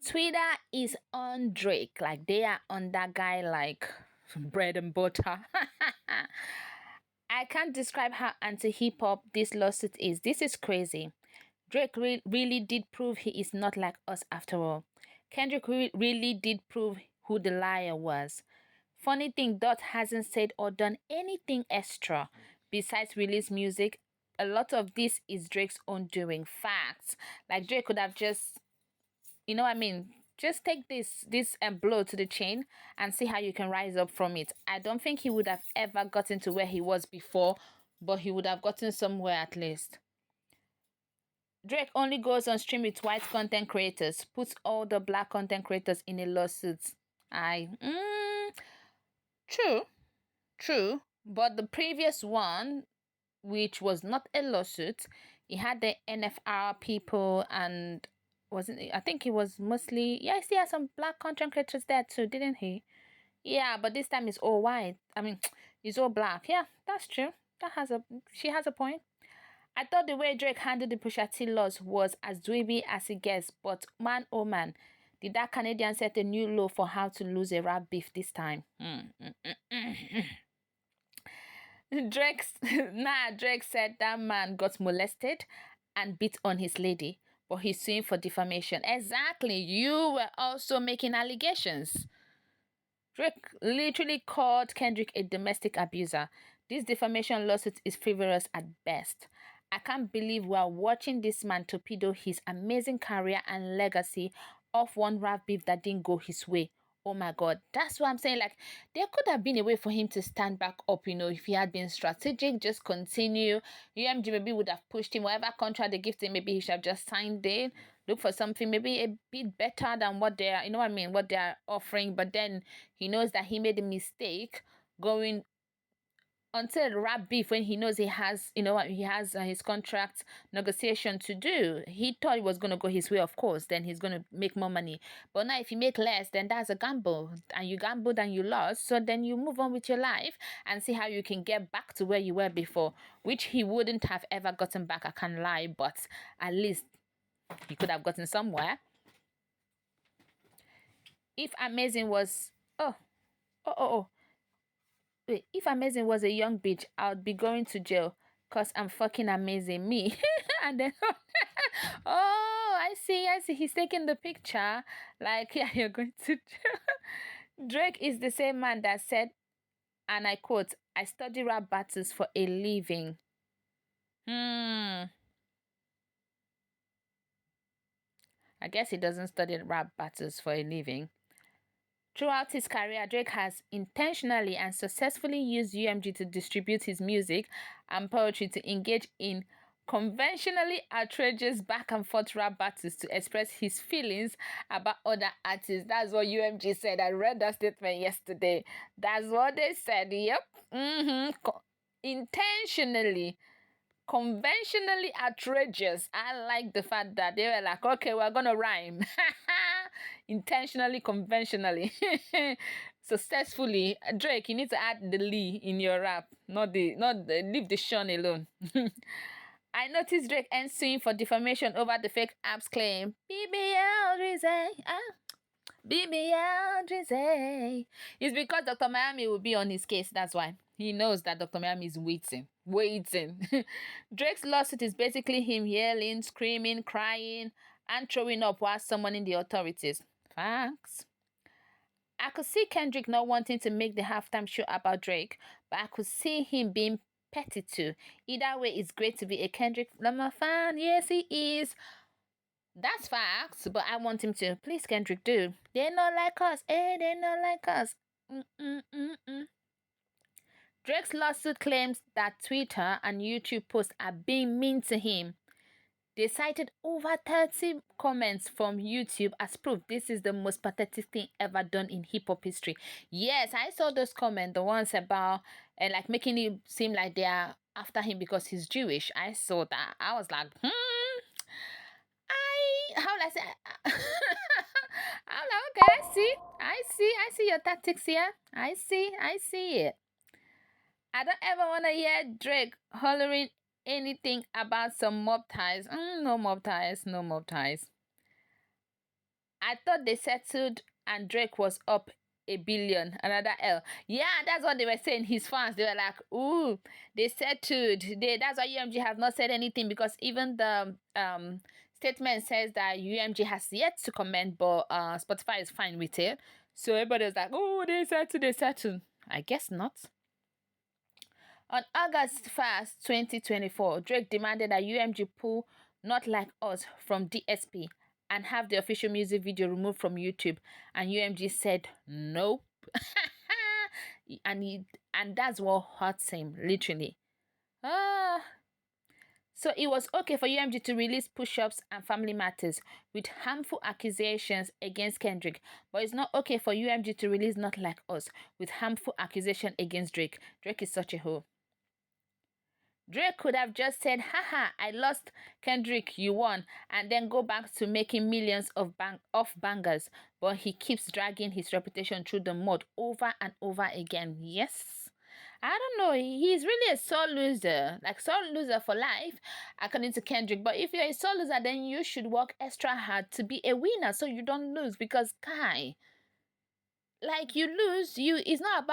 Twitter is on Drake. Like they are on that guy like bread and butter. I can't describe how anti hip hop this lawsuit is. This is crazy. Drake really did prove he is not like us after all. Kendrick really did prove who the liar was. Funny thing, Dot hasn't said or done anything extra besides release music. A lot of this is Drake's own doing. Facts. Like Drake could have just, what I mean, just take this blow to the chain and see how you can rise up from it. I don't think he would have ever gotten to where he was before, but he would have gotten somewhere at least. Drake only goes on stream with white content creators, puts all the black content creators in a lawsuit. I true, true. But the previous one, which was not a lawsuit, he had the NFR people and wasn't it? I think it was mostly yes, he had some black content creators there too, didn't he? Yeah, but this time it's all white. I mean, it's all black. Yeah, that's true. She has a point. I thought the way Drake handled the Pusha T loss was as dweeby as it gets, but man, oh man, did that Canadian set a new low for how to lose a rap beef this time? Drake, Drake said that man got molested and beat on his lady, but he's suing for defamation. Exactly, you were also making allegations. Drake literally called Kendrick a domestic abuser. This defamation lawsuit is frivolous at best. I can't believe we are watching this man torpedo his amazing career and legacy off one rap beef that didn't go his way. Oh my god, that's what I'm saying. Like, there could have been a way for him to stand back up, if he had been strategic, just continue. UMG maybe would have pushed him, whatever contract they give him, maybe he should have just signed it. Look for something maybe a bit better than what they're, what I mean, what they're offering. But then he knows that he made a mistake going until rap beef when he knows he has, he has his contract negotiation to do. He thought it was going to go his way, of course, then he's going to make more money. But now if you make less, then that's a gamble, and you gambled and you lost, so then you move on with your life and see how you can get back to where you were before, which he wouldn't have ever gotten back, I can't lie, but at least he could have gotten somewhere. If Amazing was, oh, oh, oh, oh. Wait, if Amazing was a young bitch, I'd be going to jail because I'm fucking amazing. Me. And then, oh, I see. He's taking the picture. Like, yeah, you're going to jail. Drake is the same man that said, and I quote, I study rap battles for a living. I guess he doesn't study rap battles for a living. Throughout his career, Drake has intentionally and successfully used UMG to distribute his music and poetry to engage in conventionally outrageous back and forth rap battles to express his feelings about other artists. That's what UMG said. I read that statement yesterday. That's what they said. Yep. Intentionally conventionally outrageous. I like the fact that they were like, okay, we're gonna rhyme. Intentionally, conventionally. Successfully. Drake, you need to add the Lee in your rap, leave the Sean alone. I noticed Drake ends suing for defamation over the fake apps claim. BBL Drizzy, BBL Drizzy. It's because Dr. Miami will be on his case, that's why. He knows that Dr. Miami is waiting. Drake's lawsuit is basically him yelling, screaming, crying, and throwing up while summoning the authorities. Facts. I could see Kendrick not wanting to make the halftime show about Drake, but I could see him being petty too. Either way, it's great to be a Kendrick Lamar fan. Yes, he is. That's facts, but I want him to. Please, Kendrick, do. They not like us. They not like us. Drake's lawsuit claims that Twitter and YouTube posts are being mean to him. They cited over 30 comments from YouTube as proof this is the most pathetic thing ever done in hip hop history. Yes, I saw those comments, the ones about like making it seem like they are after him because he's Jewish. I saw that. I was like, how will I say? I'm like, okay, I see your tactics here. I see it. I don't ever want to hear Drake hollering anything about some mob ties. No mob ties, no mob ties. I thought they settled and Drake was up 1 billion, another L. Yeah, that's what they were saying. His fans, they were like, "Ooh, they settled." That's why UMG has not said anything, because even the statement says that UMG has yet to comment, but Spotify is fine with it. So everybody was like, "Oh, they settled, they settled." I guess not. On August 1st, 2024, Drake demanded that UMG pull Not Like Us from DSP and have the official music video removed from YouTube. And UMG said nope. and he, and that's what hurts him, literally. Ah. So it was okay for UMG to release Push Ups and Family Matters with harmful accusations against Kendrick, but it's not okay for UMG to release Not Like Us with harmful accusation against Drake. Drake is such a hoe. Drake could have just said, haha, I lost, Kendrick, you won, and then go back to making millions of off bangers. But he keeps dragging his reputation through the mud over and over again. Yes. I don't know. He's really a sore loser, like sore loser for life, according to Kendrick. But if you're a sore loser, then you should work extra hard to be a winner so you don't lose. Because, Kai, like you lose, it's not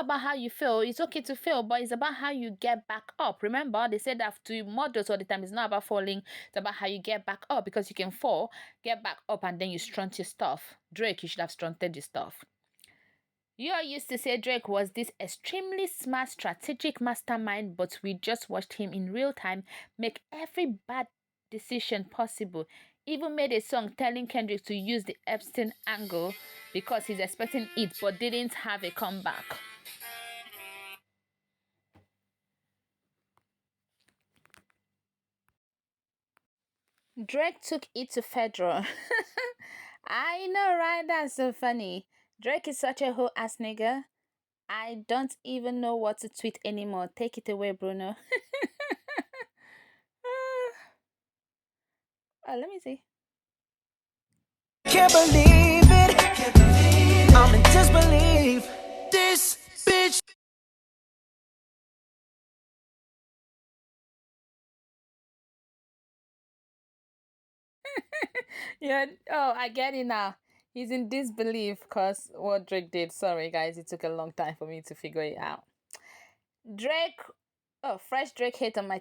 about how you feel. It's okay to fail, but it's about how you get back up. Remember, they said that to models all the time. It's not about falling, it's about how you get back up, because you can fall, get back up, and then you stunt your stuff. Drake, you should have stunted your stuff. You all used to say Drake was this extremely smart, strategic mastermind, but we just watched him in real time make every bad decision possible. Even made a song telling Kendrick to use the Epstein angle because he's expecting it, but didn't have a comeback. Drake took it to federal. I know, right? That's so funny. Drake is such a whole ass nigga. I don't even know what to tweet anymore. Take it away, Bruno. Let me see. Can't believe it. I'm in disbelief. This bitch. Yeah. Oh, I get it now. He's in disbelief because what Drake did. Sorry, guys. It took a long time for me to figure it out. Drake. Oh, fresh Drake hit on my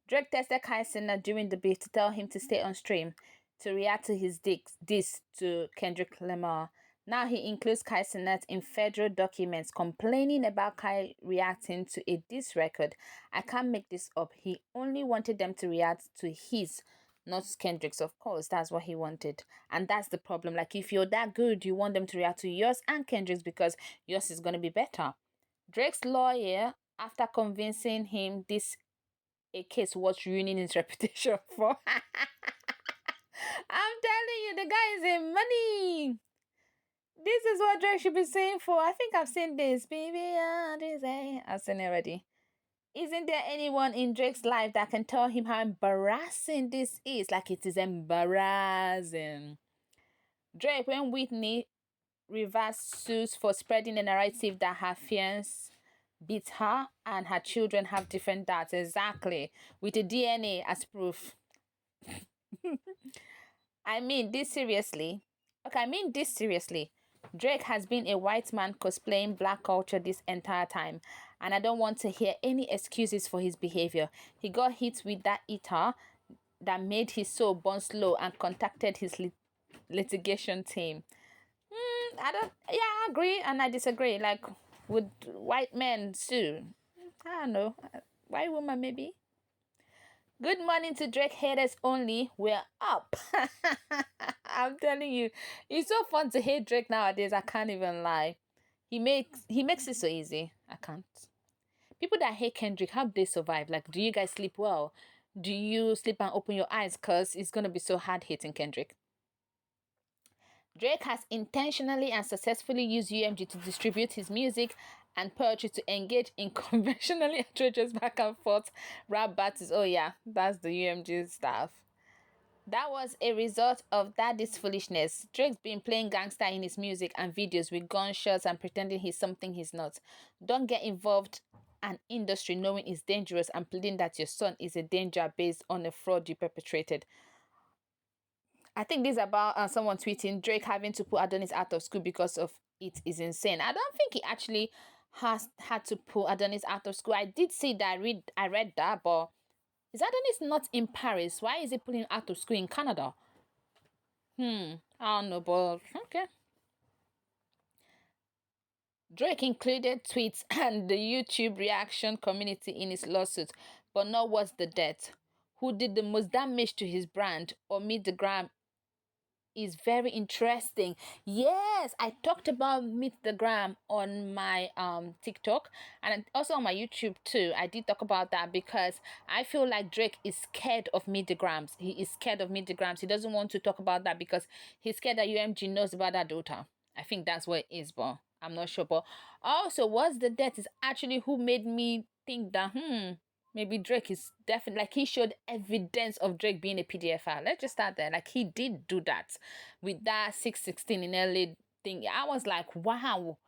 Drake tested Kai Cenat during the beef to tell him to stay on stream to react to his diss to Kendrick Lamar. Now he includes Kai Cenat in federal documents complaining about Kai reacting to a diss record. I can't make this up. He only wanted them to react to his, not Kendrick's. Of course, that's what he wanted. And that's the problem. Like, if you're that good, you want them to react to yours and Kendrick's because yours is going to be better. Drake's lawyer, after convincing him this a case worth ruining his reputation for. I'm telling you, the guy is in money. This is what Drake should be saying for. I think I've seen this. Baby, I've seen it already. Isn't there anyone in Drake's life that can tell him how embarrassing this is? Like, it is embarrassing. Drake, when Whitney reversed sues for spreading a narrative that her fiance beat her and her children have different dads. Exactly. With the DNA as proof. I mean this seriously. Okay, I mean this seriously. Drake has been a white man cosplaying black culture this entire time, and I don't want to hear any excuses for his behavior. He got hit with that eater that made his soul burn slow and contacted his litigation team. I don't. Yeah, I agree and I disagree. Like, would white men sue? I don't know. White woman maybe. Good morning to Drake haters only. We're up. I'm telling you, it's so fun to hate Drake nowadays. I can't even lie. He makes it so easy. I can't. People that hate Kendrick, how do they survive? Like, do you guys sleep well? Do you sleep and open your eyes? Cause it's gonna be so hard hating Kendrick. Drake has intentionally and successfully used UMG to distribute his music and poetry to engage in conventionally outrageous back and forth rap battles. Oh yeah, that's the UMG stuff. That was a result of this foolishness. Drake's been playing gangster in his music and videos with gunshots and pretending he's something he's not. Don't get involved an industry knowing it's dangerous and pleading that your son is a danger based on a fraud you perpetrated. I think this is about someone tweeting Drake having to put Adonis out of school because of it is insane. I don't think he actually has had to pull Adonis out of school. I did see that. I read that, but is Adonis not in Paris? Why is he pulling out of school in Canada? I don't know, but okay. Drake included tweets and the YouTube reaction community in his lawsuit, but not what's the debt. Who did the most damage to his brand or Meet the Gram is very interesting. Yes, I talked about Meet the Gram on my TikTok and also on my YouTube too. I did talk about that because I feel like Drake is scared of Meet the Grams. He is scared of Meet the Grams. He doesn't want to talk about that because he's scared that UMG knows about that daughter. I think that's what it is, but I'm not sure. But also, what's the debt is actually who made me think that maybe Drake is definitely like he showed evidence of Drake being a PDFR. Let's just start there. Like he did do that with that 616 in LA thing. I was like, wow,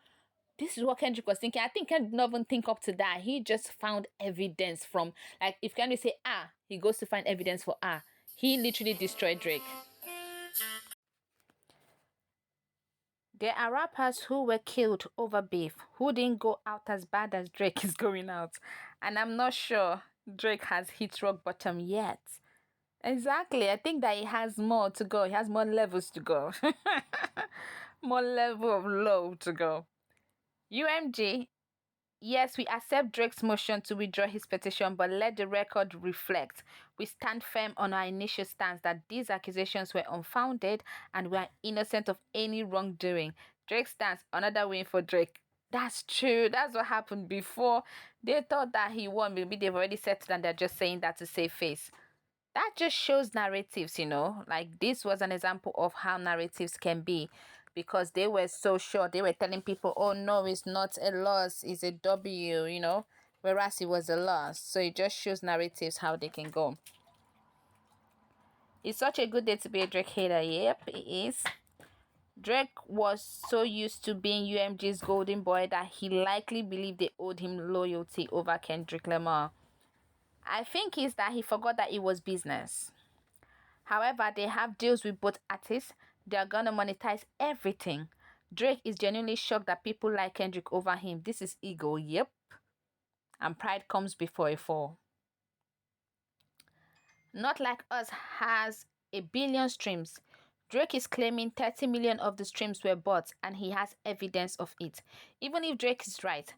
this is what Kendrick was thinking. I think Kendrick didn't even think up to that. He just found evidence from like if Kendrick say he goes to find evidence for he literally destroyed Drake. There are rappers who were killed over beef who didn't go out as bad as Drake is going out. And I'm not sure Drake has hit rock bottom yet. Exactly. I think that he has more to go. He has more levels to go. More level of low to go. UMG, yes, we accept Drake's motion to withdraw his petition, but let the record reflect. We stand firm on our initial stance that these accusations were unfounded and we are innocent of any wrongdoing. Drake stands, another win for Drake. That's true. That's what happened before. They thought that he won. Maybe they've already settled and they're just saying that to save face. That just shows narratives, like this was an example of how narratives can be because they were so sure. They were telling people, oh no, it's not a loss, it's a W, whereas it was a loss. So it just shows narratives how they can go. It's such a good day to be a Drake hater. Yep, it is. Drake was so used to being UMG's golden boy that he likely believed they owed him loyalty over Kendrick Lamar. I think it's that he forgot that it was business. However, they have deals with both artists. They're gonna monetize everything. Drake is genuinely shocked that people like Kendrick over him. This is ego, yep. And pride comes before a fall. Not Like Us has 1 billion streams. Drake is claiming 30 million of the streams were bots and he has evidence of it. Even if Drake is right,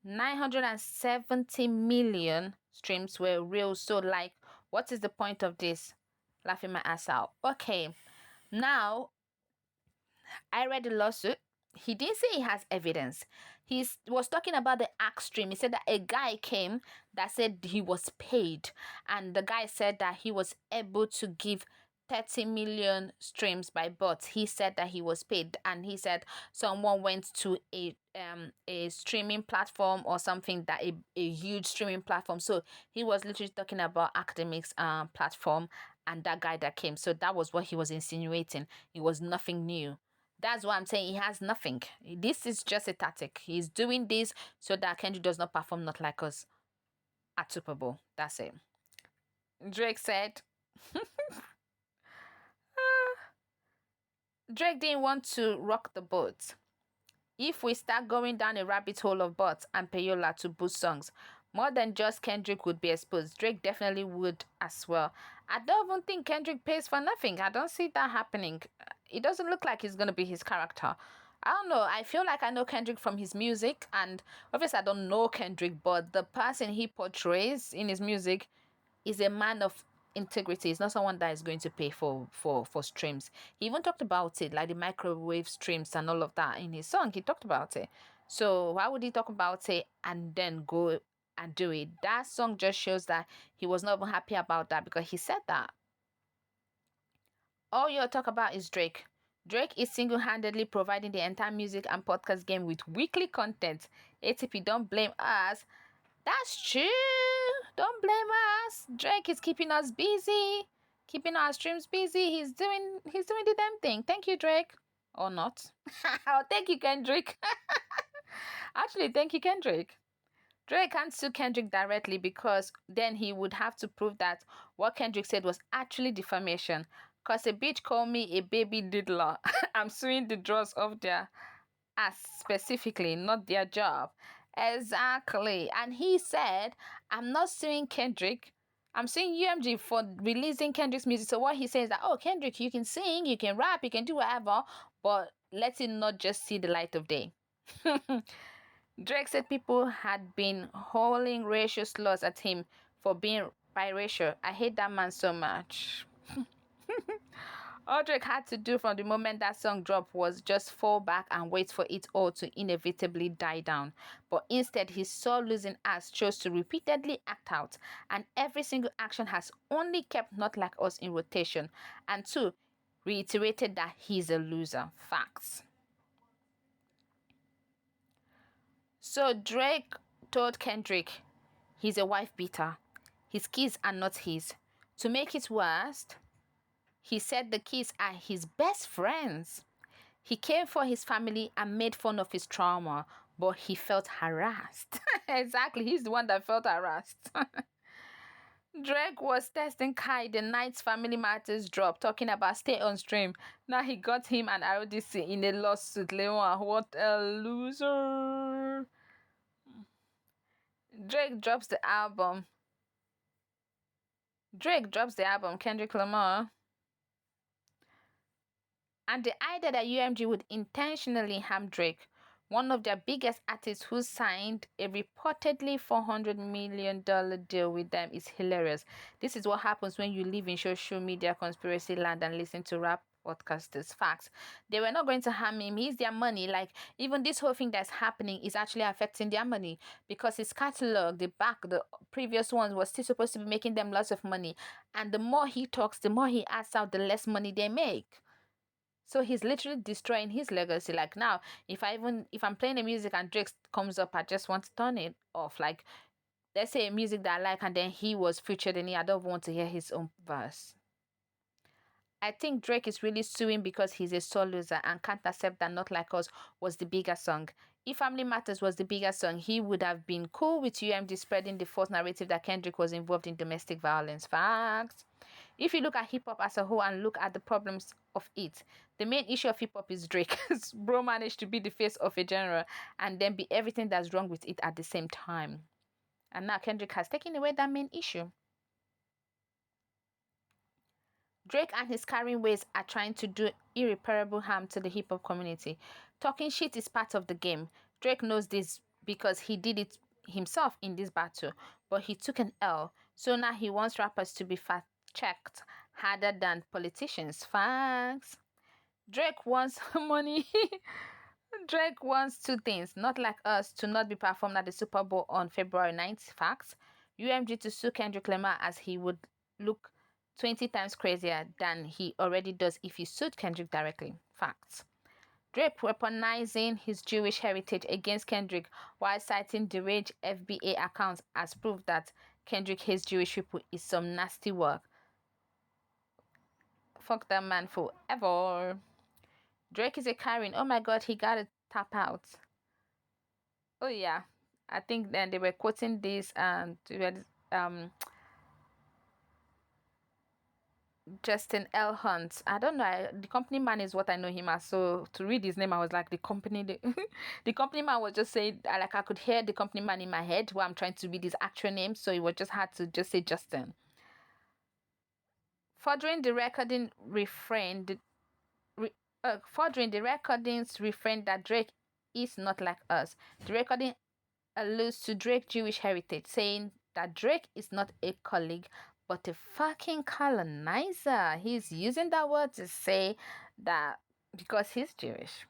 970 million streams were real. So like, what is the point of this? Laughing my ass out. Okay, now I read the lawsuit. He didn't say he has evidence. He was talking about the axe stream. He said that a guy came that said he was paid, and the guy said that he was able to give 30 million streams by bots. He said that he was paid, and he said someone went to a streaming platform or something, that a huge streaming platform. So he was literally talking about academics platform and that guy that came. So that was what he was insinuating. It was nothing new. That's why I'm saying he has nothing. This is just a tactic. He's doing this so that Kendrick does not perform Not Like Us at Super Bowl. That's it. Drake said, Drake didn't want to rock the boat. If we start going down a rabbit hole of bots and payola to boost songs, more than just Kendrick would be exposed. Drake definitely would as well. I don't even think Kendrick pays for nothing. I don't see that happening. It doesn't look like he's going to be his character. I don't know. I feel like I know Kendrick from his music, and obviously I don't know Kendrick, but the person he portrays in his music is a man of integrity. He's not someone that is going to pay for streams. He even talked about it, like the microwave streams and all of that in his song. He talked about it. So why would he talk about it and then go and do it? That song just shows that he was not even happy about that because he said that. All you'll talk about is Drake. Drake is single-handedly providing the entire music and podcast game with weekly content. ATP, don't blame us. That's true. Don't blame us. Drake is keeping us busy, keeping our streams busy. He's doing the damn thing. Thank you, Drake. Or not. Oh, thank you, Kendrick. Actually, thank you, Kendrick. Drake can't sue Kendrick directly because then he would have to prove that what Kendrick said was actually defamation. Cause a bitch called me a baby diddler. I'm suing the draws of their ass specifically, not their job. Exactly. And he said, I'm not suing Kendrick. I'm suing UMG for releasing Kendrick's music. So what he says that, oh, Kendrick, you can sing, you can rap, you can do whatever, but let it not just see the light of day. Drake said people had been hurling racial slurs at him for being biracial. I hate that man so much. All Drake had to do from the moment that song dropped was just fall back and wait for it all to inevitably die down. But instead, his soul losing ass chose to repeatedly act out, and every single action has only kept Not Like Us in rotation. And two, reiterated that he's a loser. Facts. So Drake told Kendrick he's a wife beater. His kids are not his. To make it worse, he said the kids are his best friends. He came for his family and made fun of his trauma, but he felt harassed. Exactly, he's the one that felt harassed. Drake was testing Kai the night Family Matters dropped, talking about stay on stream. Now he got him and RODC in a lawsuit. Leon, what a loser. Drake drops the album. Kendrick Lamar. And the idea that UMG would intentionally harm Drake, one of their biggest artists who signed a reportedly $400 million deal with them, is hilarious. This is what happens when you live in social media conspiracy land and listen to rap podcasters. Facts. They were not going to harm him. He's their money. Like, even this whole thing that's happening is actually affecting their money because his catalog, the previous ones, was still supposed to be making them lots of money. And the more he talks, the more he adds out, the less money they make. So he's literally destroying his legacy. Like now, if I'm playing the music and Drake comes up, I just want to turn it off. Like, let's say a music that I like and then he was featured in it, I don't want to hear his own verse. I think Drake is really suing because he's a soul loser and can't accept that Not Like Us was the bigger song. If Family Matters was the bigger song, he would have been cool with UMG spreading the false narrative that Kendrick was involved in domestic violence. Facts. If you look at hip hop as a whole and look at the problems of it, the main issue of hip hop is Drake. Bro managed to be the face of a genre and then be everything that's wrong with it at the same time. And now Kendrick has taken away that main issue. Drake and his carrying ways are trying to do irreparable harm to the hip hop community. Talking shit is part of the game. Drake knows this because he did it himself in this battle, but he took an L. So now he wants rappers to be fact checked harder than politicians. Facts. Drake wants money. Drake wants two things: Not Like Us to not be performed at the Super Bowl on February 9th. Facts. UMG to sue Kendrick Lamar as he would look 20 times crazier than he already does if he sued Kendrick directly. Facts. Drake weaponizing his Jewish heritage against Kendrick while citing deranged FBA accounts as proof that Kendrick hates Jewish people is some nasty work. Fuck that man forever. Drake is a Karen. Oh my god, he got to tap out. Oh yeah. I think then they were quoting this Justin L. Hunt. I don't know. The company man is what I know him as. So to read his name, I was like, the company. The company man was just saying, like, I could hear the company man in my head while I'm trying to read his actual name. So it was just hard to just say Justin. Furthering the recording refrain, furthering the recording's refrain that Drake is not like us. The recording alludes to Drake's Jewish heritage, saying that Drake is not a colleague but a fucking colonizer. He's using that word to say that because he's Jewish.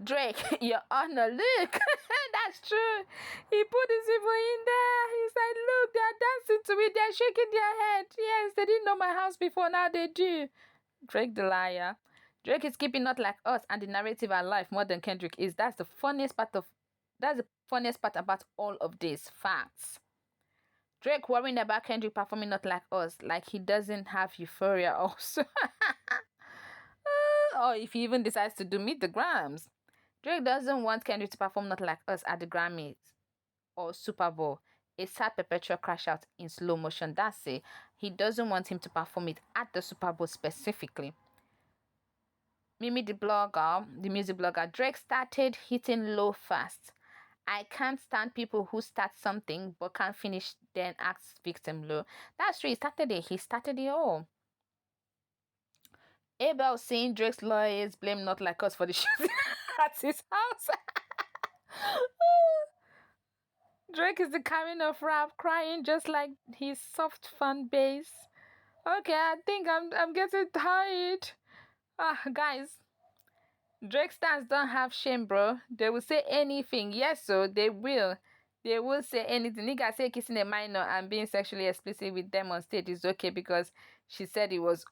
Drake, Your Honor, look, that's true. He put his people in there. He said, look, they're dancing to it. They're shaking their head. Yes, they didn't know my house before. Now they do. Drake the liar. Drake is keeping Not Like Us and the narrative alive more than Kendrick is. That's the funniest part about all of these facts. Drake worrying about Kendrick performing Not Like Us, like he doesn't have euphoria also. Or if he even decides to do Meet the Grams. Drake doesn't want Kendrick to perform Not Like Us at the Grammys or Super Bowl. A sad perpetual crash out in slow motion. That's it. He doesn't want him to perform it at the Super Bowl specifically. Mimi the music blogger, Drake started hitting low fast. I can't stand people who start something but can't finish then acts victim low. That's true. He started it. He started it all. Abel saying Drake's lawyers blame not like us for the shooting at his house. Drake is the kind of rap crying just like his soft fan base. Okay, I think I'm getting tired. Guys, Drake stars don't have shame, bro. They will say anything. Yes, so they will. They will say anything. Nigga say kissing a minor and being sexually explicit with them on stage is okay because she said it was.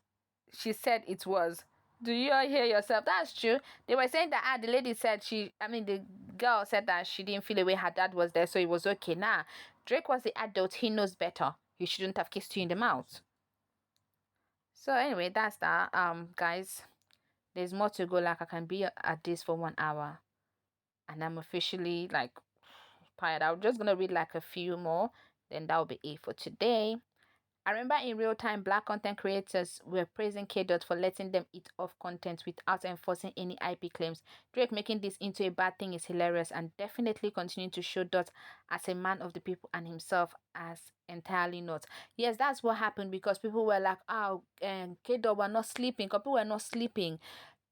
She said it was. Do you all hear yourself? That's true. They were saying that the lady said the girl said that she didn't feel the way her dad was there, so it was okay. Nah, Drake was the adult. He knows better. He shouldn't have kissed you in the mouth. So anyway, that's that. Guys, there's more to go. Like I can be at this for 1 hour, and I'm officially like tired. I'm just gonna read like a few more, then that'll be it for today. I remember in real time, Black content creators were praising K Dot for letting them eat off content without enforcing any IP claims. Drake making this into a bad thing is hilarious and definitely continuing to show Dot as a man of the people and himself as entirely not. Yes, that's what happened because people were like, oh, K Dot were not sleeping. People were not sleeping.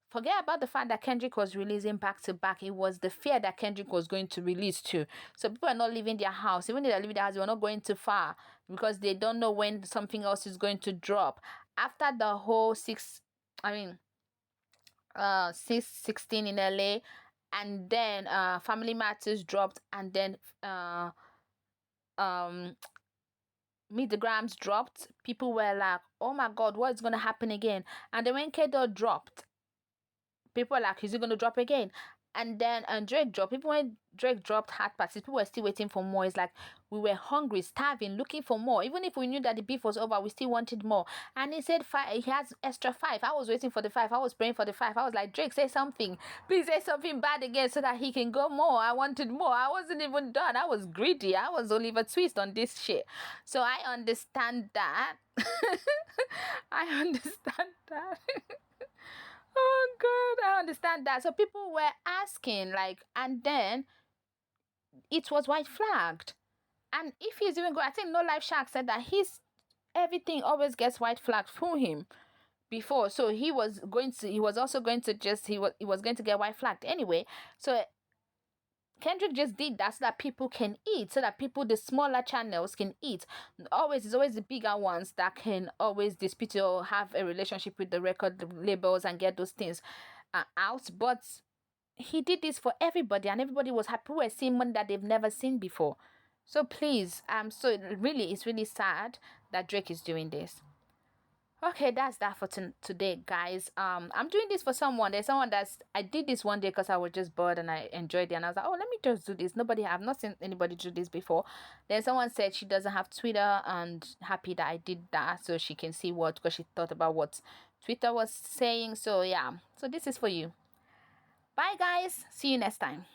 Forget about the fact that Kendrick was releasing back to back. It was the fear that Kendrick was going to release too. So people are not leaving their house. Even if they're leaving their house, they're not going too far because they don't know when something else is going to drop. After the whole 616 in LA, and then Family Matters dropped, and then Meet the Grams dropped. People were like, oh my god, what's gonna happen again? And then when K-Dot dropped, people were like, is it going to drop again? And then Drake dropped. People when Drake dropped Hard Parties, people were still waiting for more. It's like we were hungry, starving, looking for more. Even if we knew that the beef was over, we still wanted more. And he said five. He has extra 5. I was waiting for the 5. I was praying for the 5. I was like, Drake, say something. Please say something bad again so that he can go more. I wanted more. I wasn't even done. I was greedy. I was Oliver Twist on this shit. So I understand that. I understand that. Oh god, I understand that. So people were asking, like, and then it was white flagged. And if he's even going, I think No Life Shark said that his everything always gets white flagged for him before. So he was also going to just he was going to get white flagged anyway. So Kendrick just did that so that people can eat, so that the smaller channels can eat. It's always the bigger ones that can always dispute or have a relationship with the record labels and get those things out. But he did this for everybody, and everybody was happy. We're seeing money that they've never seen before. So please, it's really sad that Drake is doing this. Okay, that's that for today, guys. I'm doing this for someone. There's someone I did this one day because I was just bored and I enjoyed it, and I was like, oh, let me just do this. I've not seen anybody do this before. Then someone said she doesn't have Twitter and happy that I did that so she can see because she thought about what Twitter was saying. So yeah, so this is for you. Bye, guys. See you next time.